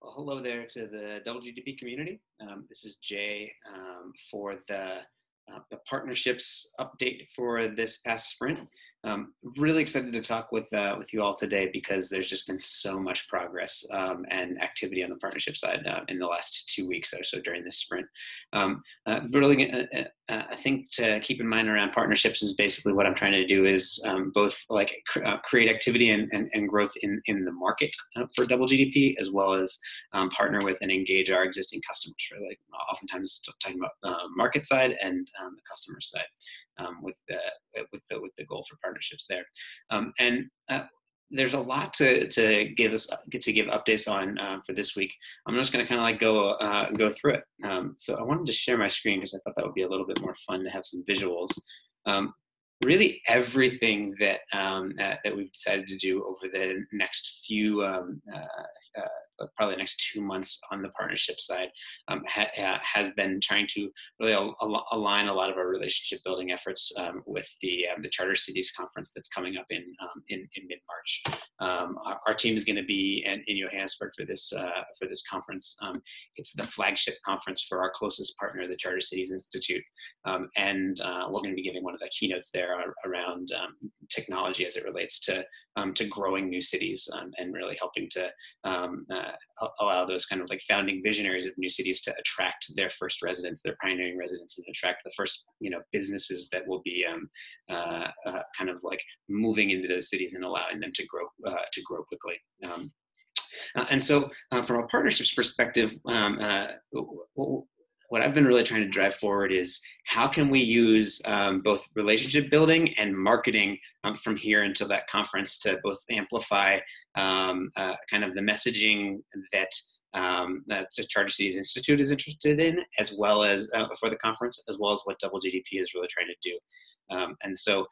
Well, hello there to the DoubleGDP community. This is Jay for the partnerships update for this past sprint. Really excited to talk with you all today because there's just been so much progress and activity on the partnership side in the last 2 weeks or so during this sprint. Really, I think to keep in mind around partnerships is basically what I'm trying to do is both create activity and growth in the market for DoubleGDP, as well as partner with and engage our existing customers. Right? Like oftentimes talking about market side and the customer side with the goal for partnerships there. There's a lot to give updates on for this week. I'm just going to kind of like go through it. So I wanted to share my screen because I thought that would be a little bit more fun to have some visuals. Really, everything that that we've decided to do over the next few, probably the next 2 months on the partnership side, has been trying to really align a lot of our relationship building efforts with the Charter Cities Conference that's coming up in mid-March. Our team is going to be in Johannesburg for this conference. It's the flagship conference for our closest partner, the Charter Cities Institute, and we're going to be giving one of the keynotes there around technology as it relates to growing new cities and really helping to allow those kind of like founding visionaries of new cities to attract their first residents, their pioneering residents, and attract the first businesses that will be kind of like moving into those cities and allowing them to grow quickly. And so from a partnerships perspective, what I've been really trying to drive forward is how can we use both relationship building and marketing from here until that conference to both amplify kind of the messaging that the Charter Cities Institute is interested in, as well as for the conference, as well as what DoubleGDP is really trying to do. And so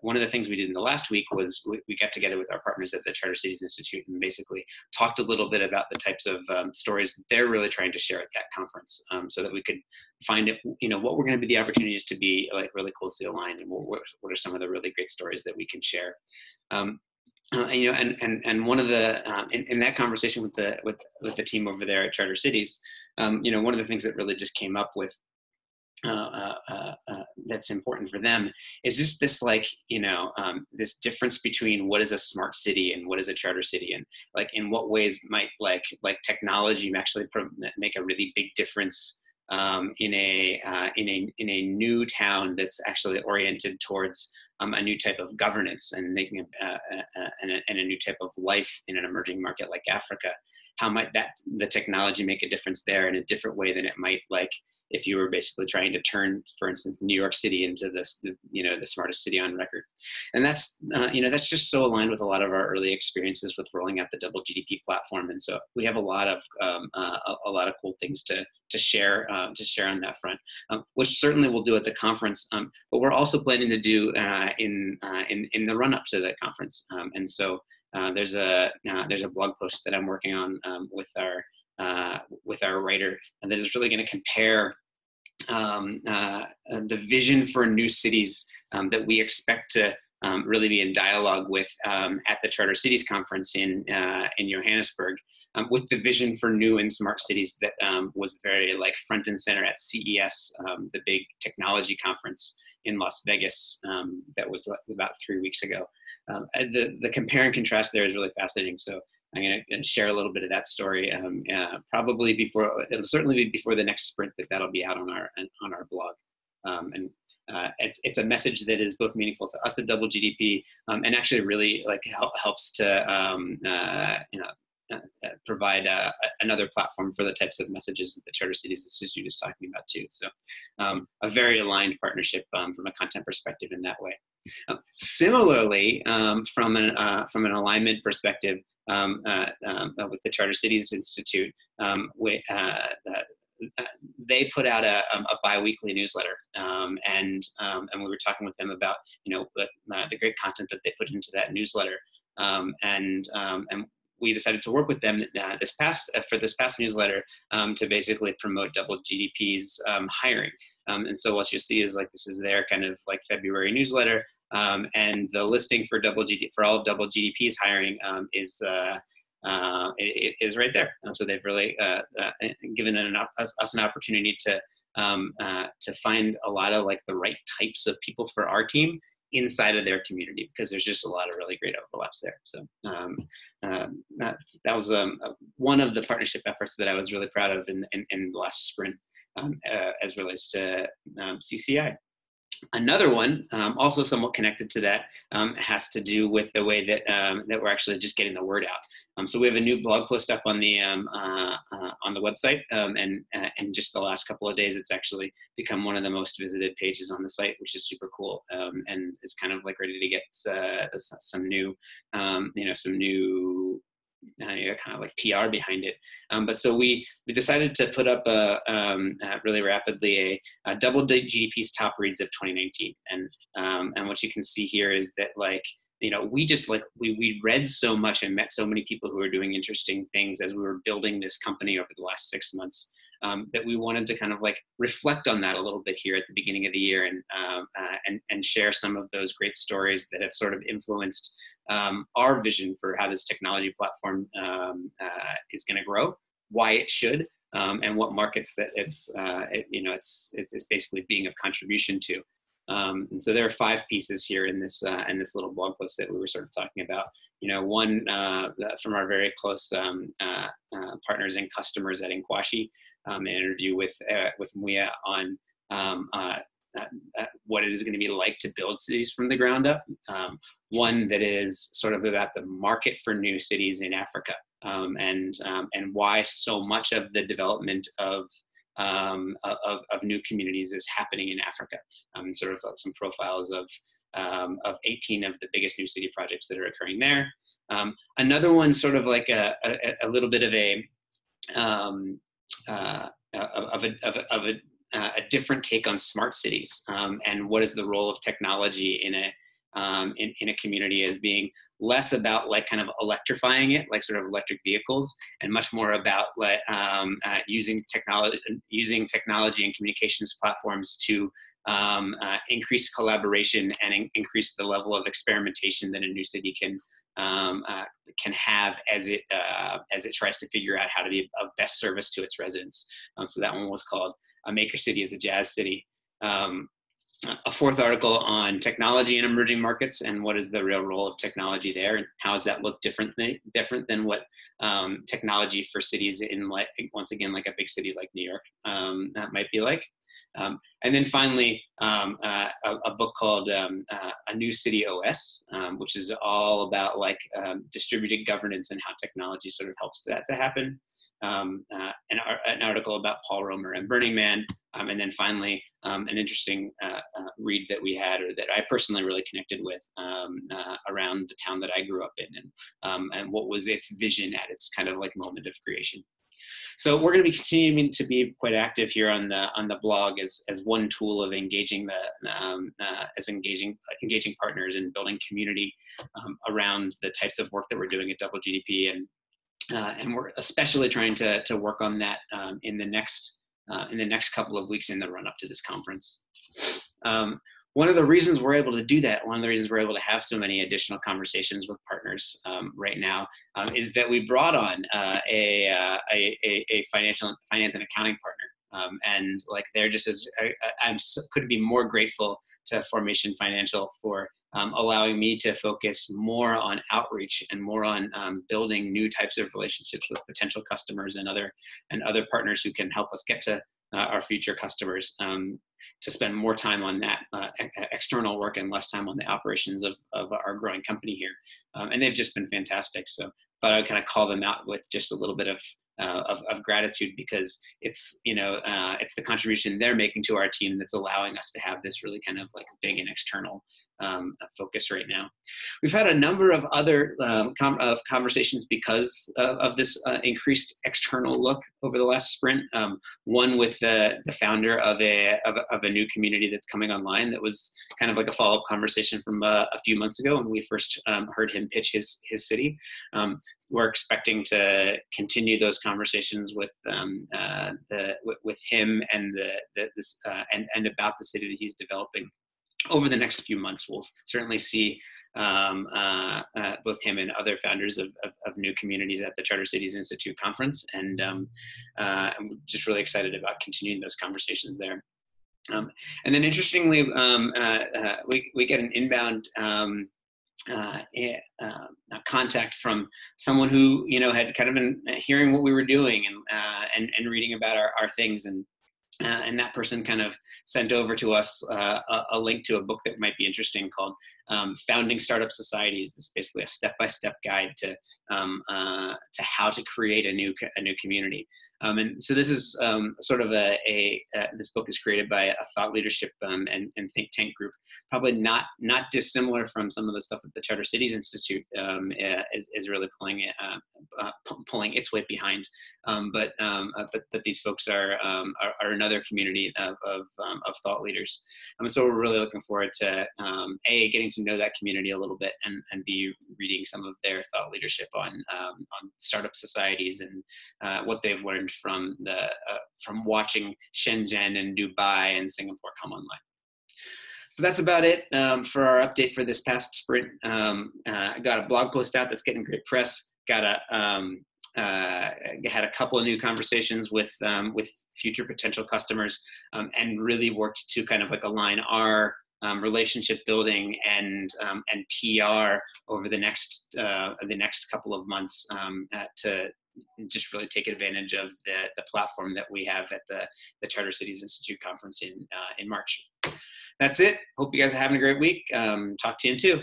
one of the things we did in the last week was we got together with our partners at the Charter Cities Institute and basically talked a little bit about the types of stories that they're really trying to share at that conference, so that we could find what were going to be the opportunities to be like really closely aligned, and what are some of the really great stories that we can share. And one of the in that conversation with the team over there at Charter Cities, one of the things that really just came up with that's important for them is just this this difference between what is a smart city and what is a charter city, and like in what ways might like technology actually make a really big difference in a new town that's actually oriented towards a new type of governance and making a new type of life in an emerging market like Africa. How might the technology make a difference there in a different way than it might if you were basically trying to turn, for instance, New York City into the smartest city on record? And that's just so aligned with a lot of our early experiences with rolling out the DoubleGDP platform. And so we have a lot of cool things to share on that front, which certainly we'll do at the conference. But we're also planning to do in the run up to the conference. And so there's a blog post that I'm working on with our writer, and that is really going to compare the vision for new cities that we expect to really be in dialogue with at the Charter Cities Conference in Johannesburg, with the vision for new and smart cities that was very front and center at CES, the big technology conference in Las Vegas that was about 3 weeks ago. The compare and contrast there is really fascinating. So I'm going to share a little bit of that story. It'll certainly be before the next sprint, but that'll be out on our blog. It's a message that is both meaningful to us at DoubleGDP and actually really helps to provide another platform for the types of messages that the Charter Cities Institute is talking about too. So a very aligned partnership from a content perspective in that way. Similarly, from an alignment perspective, with the Charter Cities Institute, they put out a bi-weekly newsletter, and we were talking with them about the great content that they put into that newsletter, and we decided to work with them for this past newsletter to basically promote DoubleGDP's hiring. And so what you see is this is their kind of February newsletter, and the listing for all of DoubleGDP's hiring is it is right there. So they've really given us an opportunity to find a lot of like the right types of people for our team inside of their community, because there's just a lot of really great overlaps there. So that was one of the partnership efforts that I was really proud of in the last sprint as relates to CCI. Another one, also somewhat connected to that, has to do with the way that that we're actually just getting the word out. So we have a new blog post up on the website, and just the last couple of days, it's actually become one of the most visited pages on the site, which is super cool, and it's kind of like ready to get some new, some new kind of like PR behind it. But so we decided to put up really rapidly a DoubleGDP's top reads of 2019. And what you can see here is that, like, we just we read so much and met so many people who are doing interesting things as we were building this company over the last 6 months, that we wanted to kind of like reflect on that a little bit here at the beginning of the year, and share some of those great stories that have sort of influenced our vision for how this technology platform is going to grow, why it should, and what markets that it's basically being of contribution to. And so there are 5 pieces here in this little blog post that we were sort of talking about. One from our very close partners and customers at Inkwashi, an interview with Muya on what it is going to be like to build cities from the ground up. One that is sort of about the market for new cities in Africa, and why so much of the development of new communities is happening in Africa. Sort of some profiles of 18 of the biggest new city projects that are occurring there. Another one, sort of like a little bit of a different take on smart cities, and what is the role of technology in a community, as being less about like kind of electrifying it, like sort of electric vehicles, and much more about like using technology and communications platforms to increase collaboration and increase the level of experimentation that a new city can have as it tries to figure out how to be of best service to its residents. So that one was called "A Maker City is a Jazz City." A 4th article on technology in emerging markets, and what is the real role of technology there, and how does that look different than what technology for cities in, like, once again, like a big city like New York that might be like. And then finally, a book called A New City OS, which is all about like distributed governance and how technology sort of helps that to happen. An article about Paul Romer and Burning Man, and then finally an interesting read that we had, or that I personally really connected with, around the town that I grew up in, and what was its vision at its kind of like moment of creation. So we're going to be continuing to be quite active here on the blog as one tool of engaging engaging partners and building community around the types of work that we're doing at DoubleGDP, and we're especially trying to work on that in the next couple of weeks in the run up to this conference. One of the reasons we're able to do that, one of the reasons we're able to have so many additional conversations with partners right now, is that we brought on a finance and accounting partner. And like, they're just as couldn't be more grateful to Formation Financial for allowing me to focus more on outreach and more on building new types of relationships with potential customers and other partners who can help us get to our future customers, to spend more time on that external work and less time on the operations of our growing company here. And they've just been fantastic. So thought I'd kind of call them out with just a little bit of gratitude, because it's it's the contribution they're making to our team that's allowing us to have this really kind of like big and external focus right now. We've had a number of other conversations because of this increased external look over the last sprint. One with the founder of a new community that's coming online, that was kind of like a follow-up conversation from a few months ago when we first heard him pitch his city. We're expecting to continue those conversations with him and and about the city that he's developing over the next few months, we'll certainly see both him and other founders of new communities at the Charter Cities Institute conference. And I'm just really excited about continuing those conversations there. And then interestingly, we get an inbound contact from someone who, you know, had kind of been hearing what we were doing and reading about our things, and that person kind of sent over to us a link to a book that might be interesting called Founding Startup Societies. It's basically a step-by-step guide to how to create a new community. And so this is sort of this book is created by a thought leadership and think tank group, probably not dissimilar from some of the stuff that the Charter Cities Institute is really pulling its weight behind. But these folks are another community of thought leaders. So we're really looking forward to A, getting to know that community a little bit, and B, reading some of their thought leadership on startup societies and what they've learned from watching Shenzhen and Dubai and Singapore come online. So that's about it for our update for this past sprint. I got a blog post out that's getting great press. Had a couple of new conversations with future potential customers, and really worked to kind of like align our relationship building and PR over the next couple of months to just really take advantage of the platform that we have at the Charter Cities Institute conference in March. That's it. Hope you guys are having a great week. Talk to you in 2.